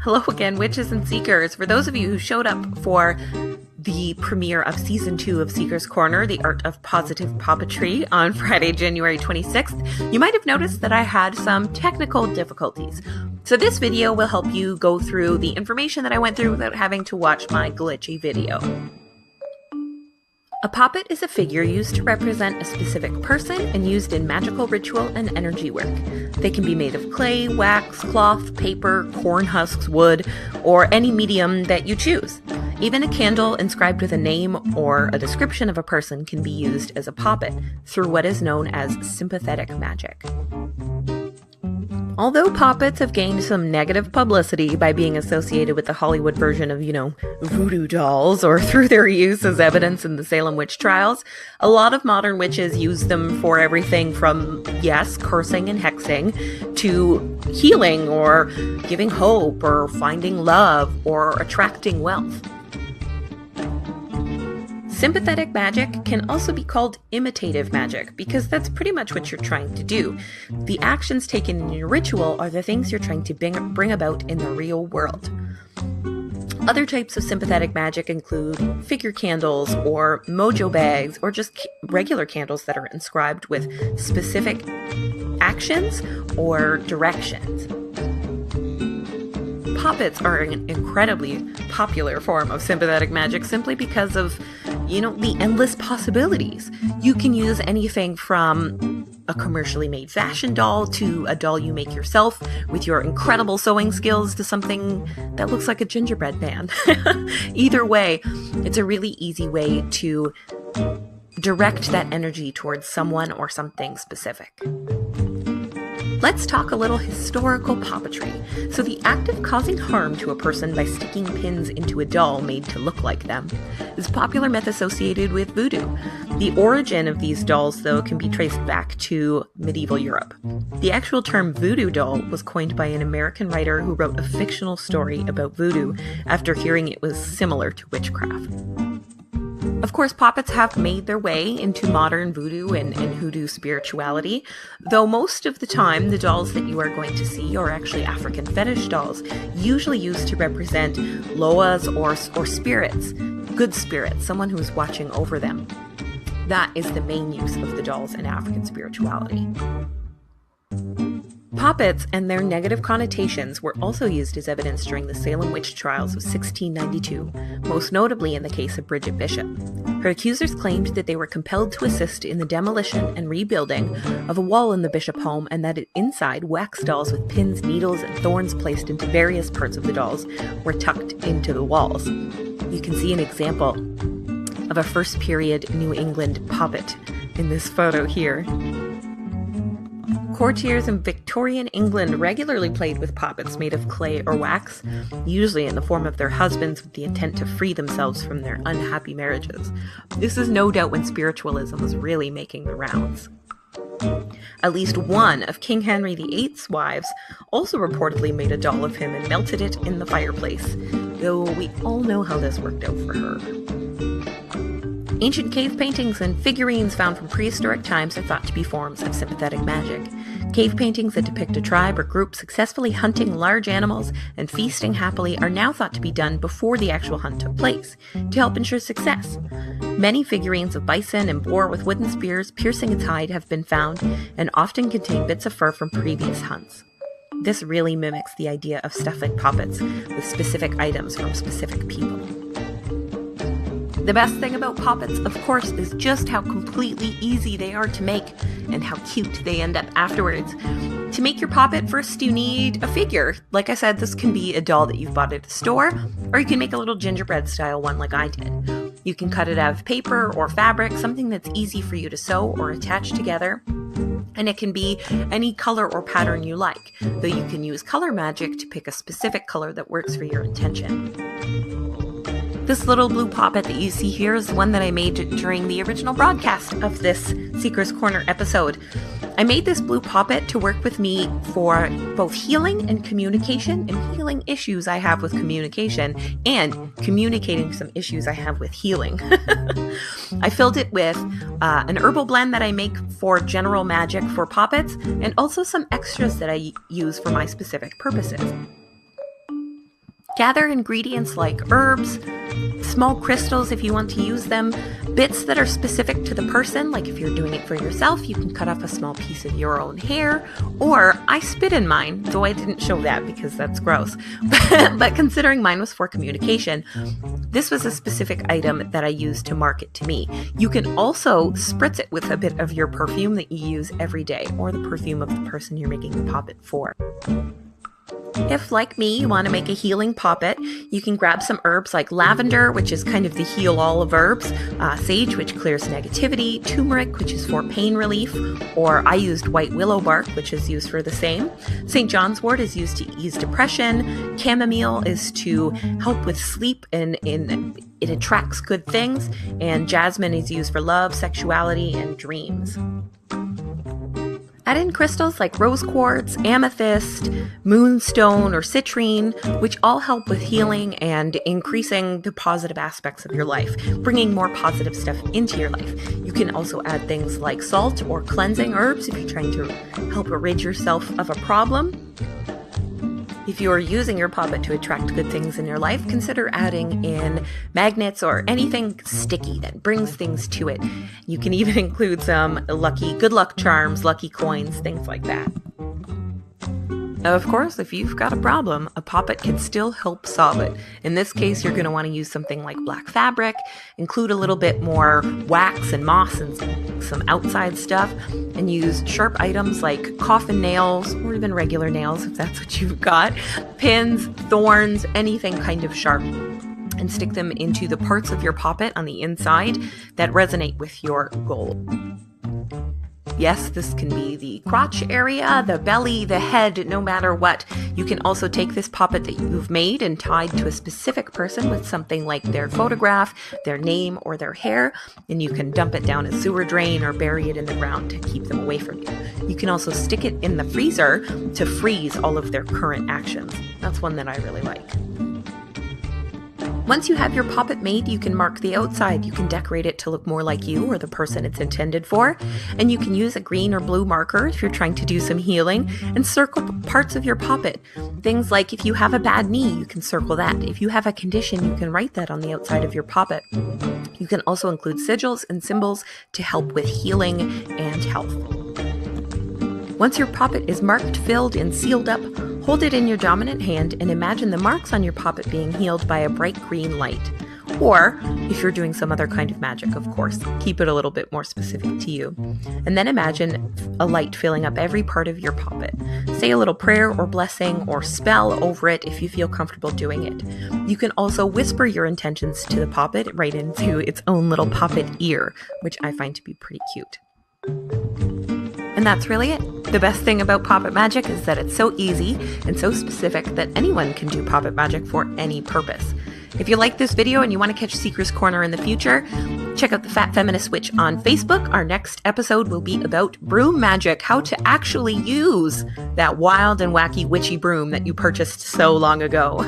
Hello again, witches and seekers. For those of you who showed up for the premiere of Season 2 of Seeker's Corner, The Art of Positive Poppetry, on Friday, January 26th, you might have noticed that I had some technical difficulties. So this video will help you go through the information that I went through without having to watch my glitchy video. A poppet is a figure used to represent a specific person and used in magical ritual and energy work. They can be made of clay, wax, cloth, paper, corn husks, wood, or any medium that you choose. Even a candle inscribed with a name or a description of a person can be used as a poppet through what is known as sympathetic magic. Although poppets have gained some negative publicity by being associated with the Hollywood version of, voodoo dolls, or through their use as evidence in the Salem witch trials, a lot of modern witches use them for everything from, yes, cursing and hexing, to healing, or giving hope, or finding love, or attracting wealth. Sympathetic magic can also be called imitative magic because that's pretty much what you're trying to do. The actions taken in your ritual are the things you're trying to bring about in the real world. Other types of sympathetic magic include figure candles or mojo bags or just regular candles that are inscribed with specific actions or directions. Poppets are an incredibly popular form of sympathetic magic simply because of, the endless possibilities. You can use anything from a commercially made fashion doll to a doll you make yourself with your incredible sewing skills to something that looks like a gingerbread man. Either way, it's a really easy way to direct that energy towards someone or something specific. Let's talk a little historical poppetry. So the act of causing harm to a person by sticking pins into a doll made to look like them is a popular myth associated with voodoo. The origin of these dolls, though, can be traced back to medieval Europe. The actual term voodoo doll was coined by an American writer who wrote a fictional story about voodoo after hearing it was similar to witchcraft. Of course, poppets have made their way into modern voodoo and hoodoo spirituality, though most of the time the dolls that you are going to see are actually African fetish dolls, usually used to represent loas or spirits, good spirits, someone who is watching over them. That is the main use of the dolls in African spirituality. Poppets and their negative connotations were also used as evidence during the Salem witch trials of 1692, most notably in the case of Bridget Bishop. Her accusers claimed that they were compelled to assist in the demolition and rebuilding of a wall in the Bishop home and that inside, wax dolls with pins, needles, and thorns placed into various parts of the dolls were tucked into the walls. You can see an example of a first period New England poppet in this photo here. Courtiers in Victorian England regularly played with poppets made of clay or wax, usually in the form of their husbands with the intent to free themselves from their unhappy marriages. This is no doubt when spiritualism was really making the rounds. At least one of King Henry VIII's wives also reportedly made a doll of him and melted it in the fireplace, though we all know how this worked out for her. Ancient cave paintings and figurines found from prehistoric times are thought to be forms of sympathetic magic. Cave paintings that depict a tribe or group successfully hunting large animals and feasting happily are now thought to be done before the actual hunt took place, to help ensure success. Many figurines of bison and boar with wooden spears piercing its hide have been found and often contain bits of fur from previous hunts. This really mimics the idea of stuffing poppets with specific items from specific people. The best thing about poppets, of course, is just how completely easy they are to make and how cute they end up afterwards. To make your poppet, first you need a figure. Like I said, this can be a doll that you've bought at a store, or you can make a little gingerbread style one like I did. You can cut it out of paper or fabric, something that's easy for you to sew or attach together. And it can be any color or pattern you like, though you can use color magic to pick a specific color that works for your intention. This little blue poppet that you see here is the one that I made during the original broadcast of this Seeker's Corner episode. I made this blue poppet to work with me for both healing and communication, and healing issues I have with communication, and communicating some issues I have with healing. I filled it with an herbal blend that I make for general magic for poppets, and also some extras that I use for my specific purposes. Gather ingredients like herbs, small crystals if you want to use them, bits that are specific to the person, like if you're doing it for yourself, you can cut off a small piece of your own hair, or I spit in mine, though I didn't show that because that's gross. But considering mine was for communication, this was a specific item that I used to market to me. You can also spritz it with a bit of your perfume that you use every day, or the perfume of the person you're making the poppet for. If, like me, you want to make a healing poppet, you can grab some herbs like lavender, which is kind of the heal-all of herbs, sage, which clears negativity, turmeric, which is for pain relief, or I used white willow bark, which is used for the same. St. John's wort is used to ease depression. Chamomile is to help with sleep, and it attracts good things. And jasmine is used for love, sexuality, and dreams. Add in crystals like rose quartz, amethyst, moonstone, or citrine, which all help with healing and increasing the positive aspects of your life, bringing more positive stuff into your life. You can also add things like salt or cleansing herbs if you're trying to help rid yourself of a problem. If you are using your poppet to attract good things in your life, consider adding in magnets or anything sticky that brings things to it. You can even include some good luck charms, lucky coins, things like that. Of course, if you've got a problem, a poppet can still help solve it. In this case, you're going to want to use something like black fabric, include a little bit more wax and moss and some outside stuff, and use sharp items like coffin nails or even regular nails if that's what you've got, pins, thorns, anything kind of sharp, and stick them into the parts of your poppet on the inside that resonate with your goal. Yes, this can be the crotch area, the belly, the head, no matter what. You can also take this poppet that you've made and tied to a specific person with something like their photograph, their name, or their hair, and you can dump it down a sewer drain or bury it in the ground to keep them away from you. You can also stick it in the freezer to freeze all of their current actions. That's one that I really like. Once you have your poppet made, you can mark the outside. You can decorate it to look more like you or the person it's intended for. And you can use a green or blue marker if you're trying to do some healing and circle parts of your poppet. Things like if you have a bad knee, you can circle that. If you have a condition, you can write that on the outside of your poppet. You can also include sigils and symbols to help with healing and health. Once your poppet is marked, filled, and sealed up, hold it in your dominant hand and imagine the marks on your poppet being healed by a bright green light. Or, if you're doing some other kind of magic, of course, keep it a little bit more specific to you. And then imagine a light filling up every part of your poppet. Say a little prayer or blessing or spell over it if you feel comfortable doing it. You can also whisper your intentions to the poppet right into its own little poppet ear, which I find to be pretty cute. And that's really it. The best thing about Poppet Magic is that it's so easy and so specific that anyone can do Poppet Magic for any purpose. If you like this video and you want to catch Seeker's Corner in the future, check out the Fat Feminist Witch on Facebook. Our next episode will be about broom magic, how to actually use that wild and wacky witchy broom that you purchased so long ago.